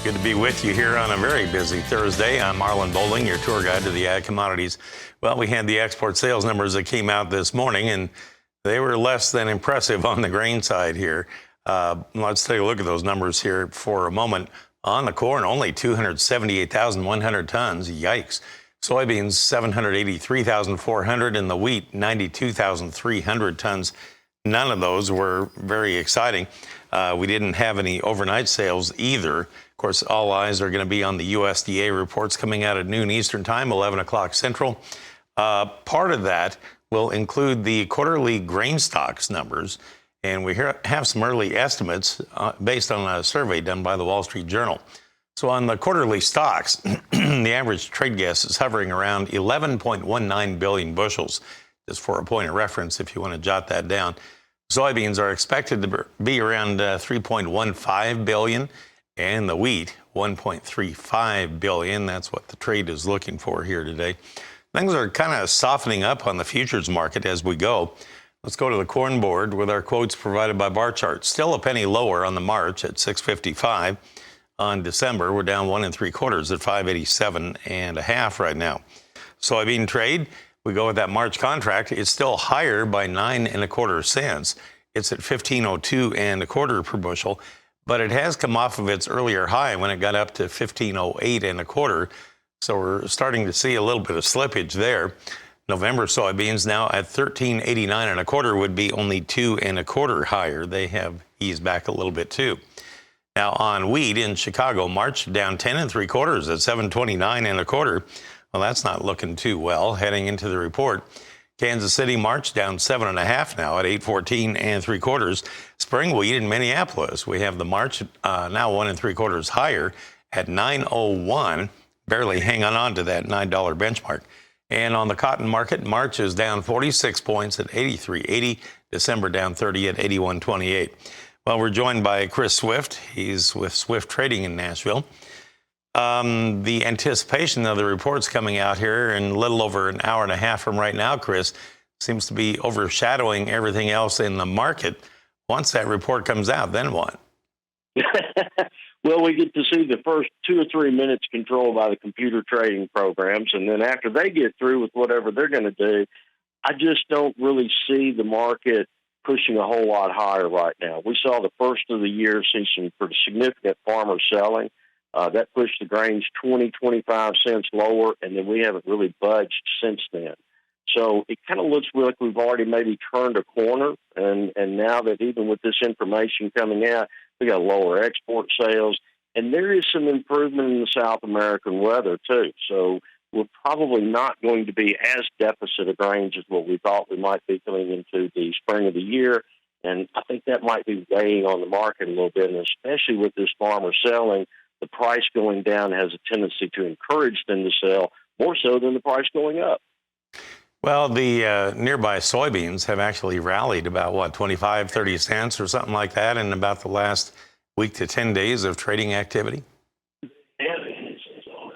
Good to be with you here on a very busy Thursday. I'm Marlin, Bohling, your tour guide to the ag commodities. Well, we had the export sales numbers that came out this morning, and they were less than impressive on the grain side here. Let's take a look at those numbers here for a moment. On the corn, only 278,100 tons. Yikes. Soybeans, 783,400, and the wheat, 92,300 tons. None of those were very exciting. We didn't have any overnight sales either. Of course, all eyes are going to be on the USDA reports coming out at noon Eastern time, 11 o'clock Central. Part of that will include the quarterly grain stocks numbers, and we have some early estimates based on a survey done by the Wall Street Journal. So on the quarterly stocks, the average trade guess is hovering around 11.19 billion bushels. Just for a point of reference, if you want to jot that down. Soybeans are expected to be around 3.15 billion, and the wheat, 1.35 billion. That's what the trade is looking for here today. Things are kind of softening up on the futures market as we go. Let's go to the corn board with our quotes provided by bar chart. Still a penny lower on the March at 655. On December, we're down 1 3/4 at 587.5 right now. Soybean trade, we go with that March contract. It's still higher by 9 1/4 cents. It's at 15.02 1/4 per bushel, but it has come off of its earlier high when it got up to 15.08 1/4. So we're starting to see a little bit of slippage there. November soybeans now at 13.89 1/4 would be only 2 1/4 higher. They have eased back a little bit too. Now on wheat in Chicago, March down 10 3/4 at 729 1/4. Well, that's not looking too well heading into the report. Kansas City, March down 7.5 now at 814 3/4. Spring wheat in Minneapolis, we have the March now 1 3/4 higher at 901, barely hanging on to that $9 benchmark. And on the cotton market, March is down 46 points at 83.80. December down 30 at 81.28. Well, we're joined by Chris Swift. He's with Swift Trading in Nashville. The anticipation of the reports coming out here in a little over an hour and a half from right now, Chris, seems to be overshadowing everything else in the market. Once that report comes out, then what? Well, we get to see the first 2 or 3 minutes controlled by the computer trading programs, and then after they get through with whatever they're going to do, I just don't really see the market pushing a whole lot higher right now. We saw the first of the year see some pretty significant farmer selling. That pushed the grains 20-25 cents lower, and then we haven't really budged since then. So it kind of looks like we've already maybe turned a corner, and now that even with this information coming out, we got lower export sales, and there is some improvement in the South American weather too. So we're probably not going to be as deficit of grains as what we thought we might be coming into the spring of the year. And I think that might be weighing on the market a little bit, and especially with this farmer selling, the price going down has a tendency to encourage them to sell more so than the price going up. Well, the nearby soybeans have actually rallied about, 25, 30 cents or something like that in about the last week to 10 days of trading activity?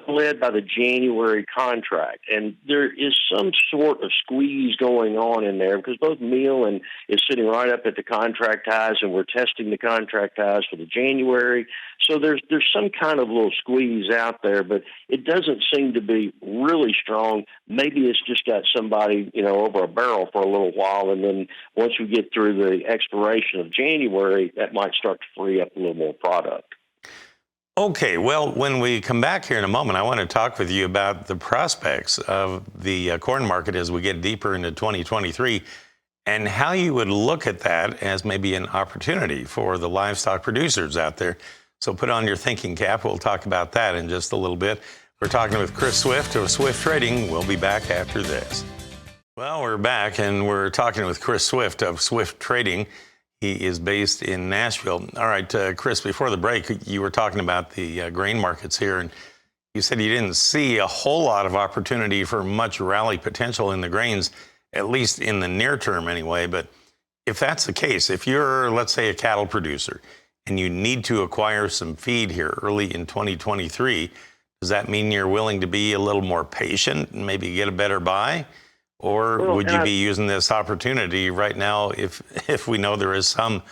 Led by the January contract, and there is some sort of squeeze going on in there because both meal and is sitting right up at the contract highs, and we're testing the contract highs for the January. So there's some kind of little squeeze out there, but it doesn't seem to be really strong. Maybe it's just got somebody, over a barrel for a little while, and then once we get through the expiration of January, that might start to free up a little more product. Okay, well, when we come back here in a moment, I want to talk with you about the prospects of the corn market as we get deeper into 2023 and how you would look at that as maybe an opportunity for the livestock producers out there. So put on your thinking cap. We'll talk about that in just a little bit. We're talking with Chris Swift of Swift Trading. We'll be back after this. Well, we're back, and we're talking with Chris Swift of Swift Trading. He is based in Nashville. All right, Chris, before the break, you were talking about the grain markets here, and you said you didn't see a whole lot of opportunity for much rally potential in the grains, at least in the near term anyway. But if that's the case, if you're, let's say, a cattle producer and you need to acquire some feed here early in 2023, does that mean you're willing to be a little more patient and maybe get a better buy? Or would you be using this opportunity right now if we know there is some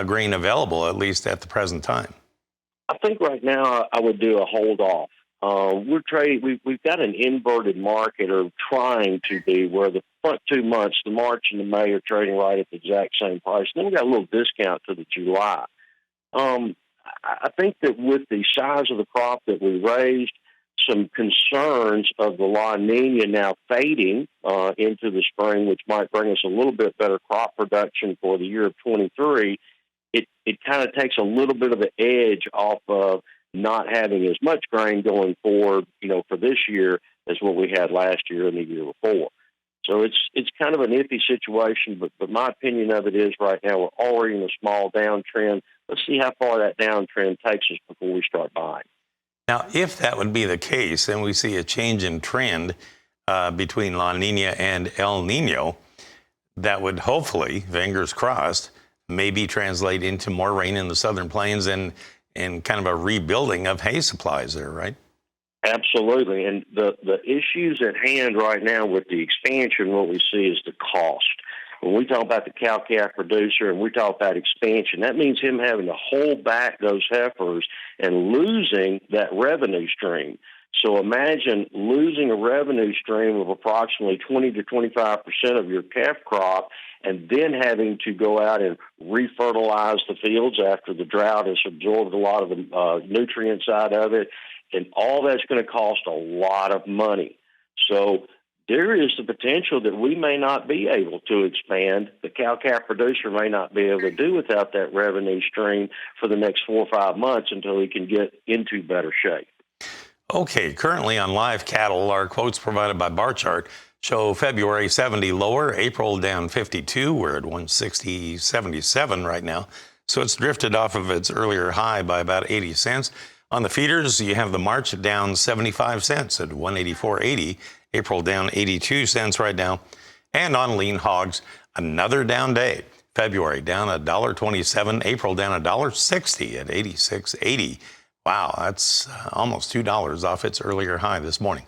grain available, at least at the present time? I think right now I would do a hold off. We've got an inverted market, or trying to be, where the front 2 months, the March and the May, are trading right at the exact same price. And then we got a little discount to the July. I think that with the size of the crop that we raised, some concerns of the La Nina now fading into the spring, which might bring us a little bit better crop production for the year of 23, it kind of takes a little bit of the edge off of not having as much grain going forward, for this year as what we had last year and the year before. So it's kind of an iffy situation, but my opinion of it is right now we're already in a small downtrend. Let's see how far that downtrend takes us before we start buying. Now, if that would be the case, then we see a change in trend between La Nina and El Nino that would hopefully, fingers crossed, maybe translate into more rain in the southern plains and kind of a rebuilding of hay supplies there, right? Absolutely. And the issues at hand right now with the expansion, what we see is the cost. When we talk about the cow-calf producer and we talk about expansion, that means him having to hold back those heifers and losing that revenue stream. So imagine losing a revenue stream of approximately 20 to 25% of your calf crop, and then having to go out and refertilize the fields after the drought has absorbed a lot of the nutrient side of it. And all that's going to cost a lot of money. So there is the potential that we may not be able to expand. The cow-calf producer may not be able to do without that revenue stream for the next 4 or 5 months until he can get into better shape. Okay, currently on live cattle, our quotes provided by Bar Chart show February 70 lower, April down 52. We're at 160.77 right now. So it's drifted off of its earlier high by about 80 cents. On the feeders, you have the March down 75 cents at 184.80. April down 82 cents right now. And on lean hogs, another down day. February down $1.27. April down $1.60 at 86.80. Wow, that's almost $2 off its earlier high this morning.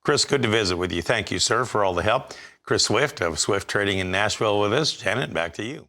Chris, good to visit with you. Thank you, sir, for all the help. Chris Swift of Swift Trading in Nashville with us. Janet, back to you.